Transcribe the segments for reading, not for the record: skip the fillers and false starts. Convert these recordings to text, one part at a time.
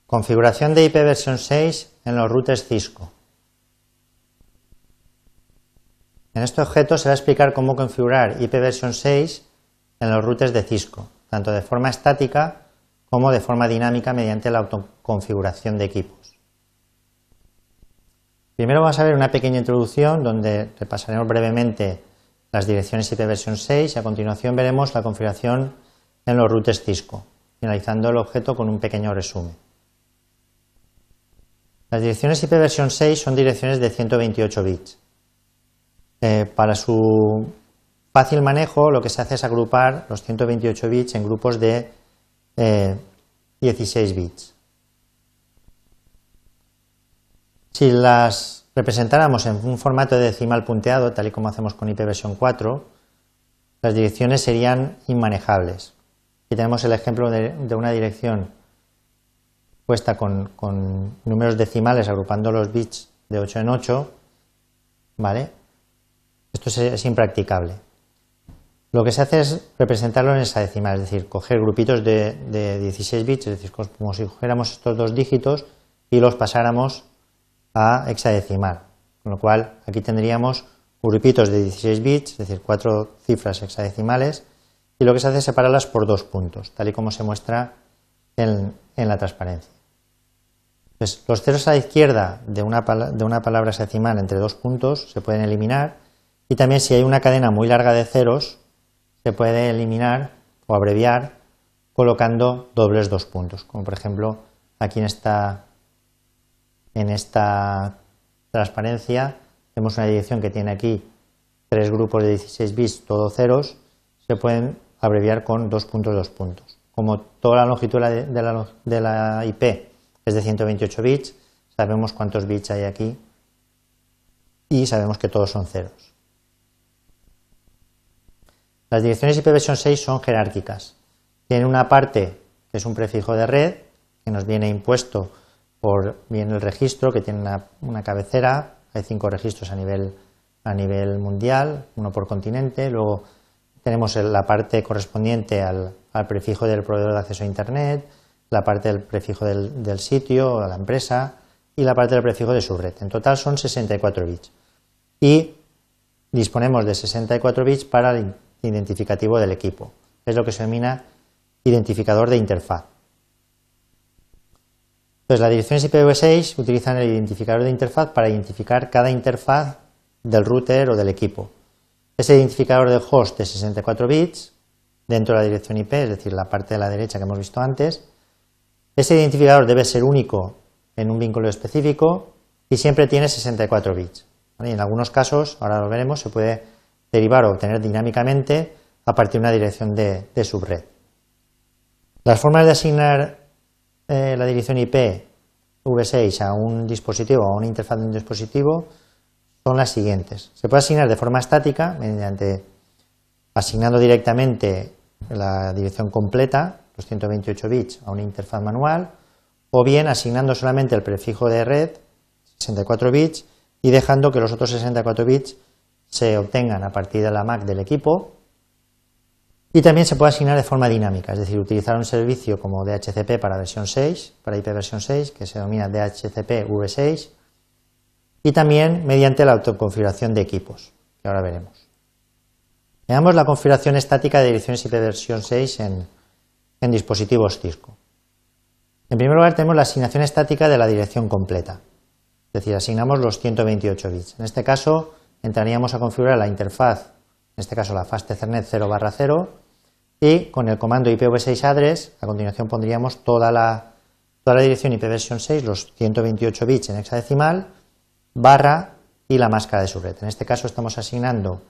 Configuración de IP versión 6 en los routers Cisco. En este objeto se va a explicar cómo configurar IP versión 6 en los routers de Cisco, tanto de forma estática como de forma dinámica mediante la autoconfiguración de equipos. Primero vamos a ver una pequeña introducción donde repasaremos brevemente las direcciones IP versión 6 y a continuación veremos la configuración en los routers Cisco, finalizando el objeto con un pequeño resumen. Las direcciones IP versión 6 son direcciones de 128 bits. Para su fácil manejo lo que se hace es agrupar los 128 bits en grupos de 16 bits. Si las representáramos en un formato de decimal punteado, tal y como hacemos con IP versión 4, las direcciones serían inmanejables. Aquí tenemos el ejemplo de una dirección puesta con números decimales agrupando los bits de 8 en 8, ¿vale? Esto es impracticable. Lo que se hace es representarlo en hexadecimal, es decir, coger grupitos de 16 bits, es decir, como si cogiéramos estos dos dígitos y los pasáramos a hexadecimal. Con lo cual, aquí tendríamos grupitos de 16 bits, es decir, 4 cifras hexadecimales, y lo que se hace es separarlas por 2 puntos, tal y como se muestra en la transparencia. Entonces, los ceros a la izquierda de una palabra hexadecimal entre 2 puntos se pueden eliminar, y también si hay una cadena muy larga de ceros, se puede eliminar o abreviar colocando dobles 2 puntos, como por ejemplo aquí en esta transparencia vemos una dirección que tiene aquí 3 grupos de 16 bits, todo ceros, se pueden abreviar con 2 puntos, 2 puntos. Como toda la longitud de la IP es de 128 bits, sabemos cuántos bits hay aquí y sabemos que todos son ceros. Las direcciones IP versión 6 son jerárquicas. Tienen una parte que es un prefijo de red que nos viene impuesto por bien el registro, que tiene una cabecera. Hay 5 registros a nivel mundial, uno por continente. Luego tenemos la parte correspondiente al prefijo del proveedor de acceso a Internet, la parte del prefijo del sitio o de la empresa y la parte del prefijo de su red. En total son 64 bits. Y disponemos de 64 bits para el identificativo del equipo. Es lo que se denomina identificador de interfaz. Entonces, las direcciones IPv6 utilizan el identificador de interfaz para identificar cada interfaz del router o del equipo. Ese identificador del host de 64 bits dentro de la dirección IP, es decir, la parte de la derecha que hemos visto antes. Ese identificador debe ser único en un vínculo específico y siempre tiene 64 bits. ¿Vale? Y en algunos casos, ahora lo veremos, se puede derivar o obtener dinámicamente a partir de una dirección de subred. Las formas de asignar la dirección IPv6 a un dispositivo o a una interfaz de un dispositivo son las siguientes. Se puede asignar de forma estática, asignando directamente la dirección completa, los 128 bits, a una interfaz manual, o bien asignando solamente el prefijo de red, 64 bits, y dejando que los otros 64 bits se obtengan a partir de la MAC del equipo. Y también se puede asignar de forma dinámica, es decir, utilizar un servicio como DHCP para versión 6, para IP versión 6, que se denomina DHCP V6, y también mediante la autoconfiguración de equipos, que ahora veremos. Veamos la configuración estática de direcciones IP versión 6 en dispositivos Cisco. En primer lugar tenemos la asignación estática de la dirección completa, es decir, asignamos los 128 bits. En este caso entraríamos a configurar la interfaz, en este caso la Fast Ethernet 0/0, y con el comando IPv6 address, a continuación pondríamos toda la dirección IP versión 6, los 128 bits en hexadecimal, barra y la máscara de su red. En este caso estamos asignando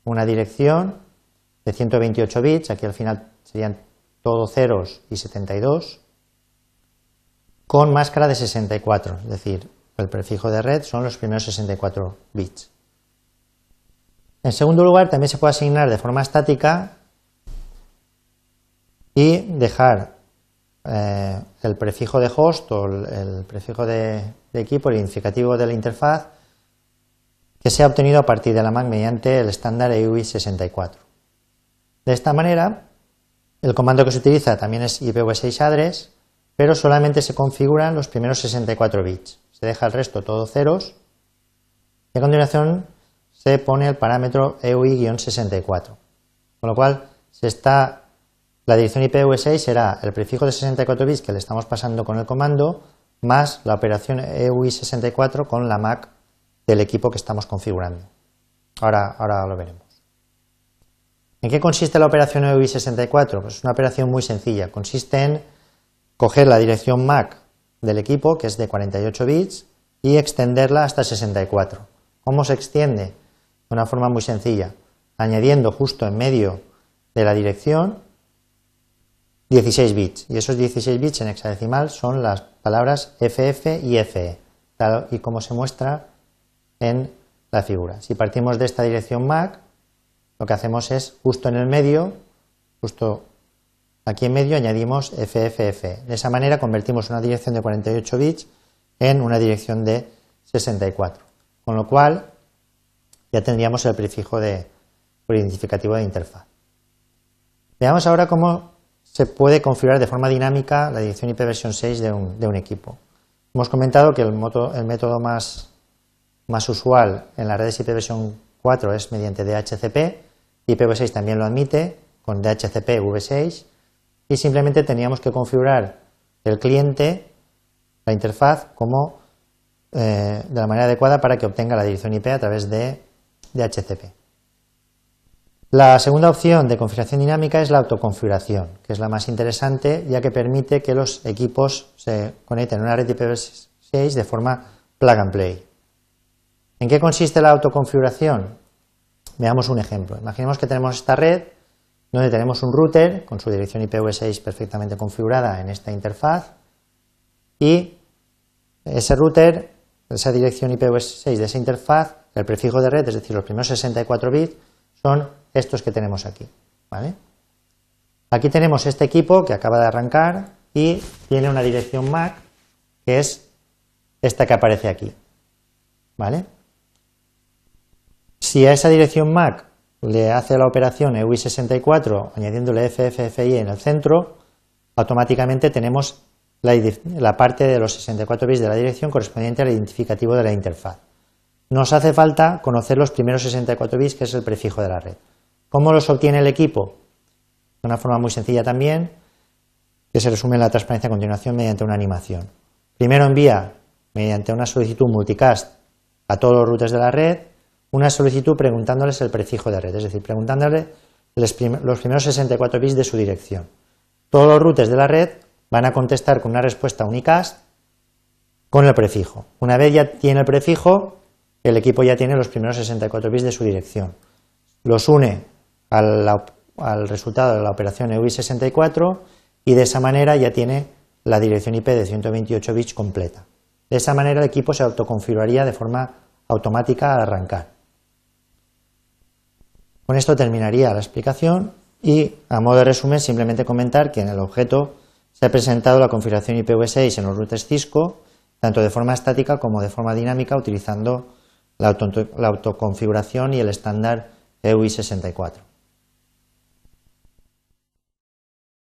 una dirección de 128 bits, aquí al final serían todo ceros y 72, con máscara de 64, es decir, el prefijo de red son los primeros 64 bits. En segundo lugar, también se puede asignar de forma estática y dejar el prefijo de host o el prefijo de equipo, el identificativo de la interfaz, que sea obtenido a partir de la MAC mediante el estándar EUI64. De esta manera, el comando que se utiliza también es IPv6 address pero solamente se configuran los primeros 64 bits. Se deja el resto todo ceros y a continuación se pone el parámetro EUI-64, con lo cual la dirección IP EU6 será el prefijo de 64 bits que le estamos pasando con el comando más la operación EUI64 con la MAC del equipo que estamos configurando. Ahora lo veremos. ¿En qué consiste la operación EUI64? Pues es una operación muy sencilla. Consiste en coger la dirección MAC del equipo, que es de 48 bits, y extenderla hasta 64. ¿Cómo se extiende? De una forma muy sencilla, añadiendo justo en medio de la dirección 16 bits. Y esos 16 bits en hexadecimal son las palabras FF y FE, tal y como se muestra en la figura. Si partimos de esta dirección MAC, lo que hacemos es justo en el medio, justo aquí en medio añadimos FFF. De esa manera convertimos una dirección de 48 bits en una dirección de 64, con lo cual ya tendríamos el prefijo por identificativo de interfaz. Veamos ahora cómo se puede configurar de forma dinámica la dirección IP versión 6 de un equipo. Hemos comentado que el método más usual en las redes IP versión 4 es mediante DHCP, IPv6 también lo admite con DHCP V6 y simplemente teníamos que configurar el cliente, la interfaz, de la manera adecuada para que obtenga la dirección IP a través de DHCP. La segunda opción de configuración dinámica es la autoconfiguración, que es la más interesante ya que permite que los equipos se conecten a una red IPv6 de forma plug and play. ¿En qué consiste la autoconfiguración? Veamos un ejemplo. Imaginemos que tenemos esta red donde tenemos un router con su dirección IPv6 perfectamente configurada en esta interfaz y ese router, esa dirección IPv6 de esa interfaz, el prefijo de red, es decir, los primeros 64 bits, son estos que tenemos aquí, ¿vale? Aquí tenemos este equipo que acaba de arrancar y tiene una dirección MAC que es esta que aparece aquí, ¿vale? Si a esa dirección MAC le hace la operación EUI64 añadiéndole FFFI en el centro, automáticamente tenemos la parte de los 64 bits de la dirección correspondiente al identificativo de la interfaz. Nos hace falta conocer los primeros 64 bits, que es el prefijo de la red. ¿Cómo los obtiene el equipo? De una forma muy sencilla también, que se resume en la transparencia a continuación mediante una animación. Primero envía, mediante una solicitud multicast a todos los routers de la red, una solicitud preguntándoles el prefijo de red, es decir, preguntándole los primeros 64 bits de su dirección. Todos los routers de la red van a contestar con una respuesta unicast con el prefijo. Una vez ya tiene el prefijo, el equipo ya tiene los primeros 64 bits de su dirección. Los une al resultado de la operación EUI64 y de esa manera ya tiene la dirección IP de 128 bits completa. De esa manera el equipo se autoconfiguraría de forma automática al arrancar. Con esto terminaría la explicación y, a modo de resumen, simplemente comentar que en el objeto se ha presentado la configuración IPv6 en los routers Cisco, tanto de forma estática como de forma dinámica, utilizando la autoconfiguración y el estándar EUI64.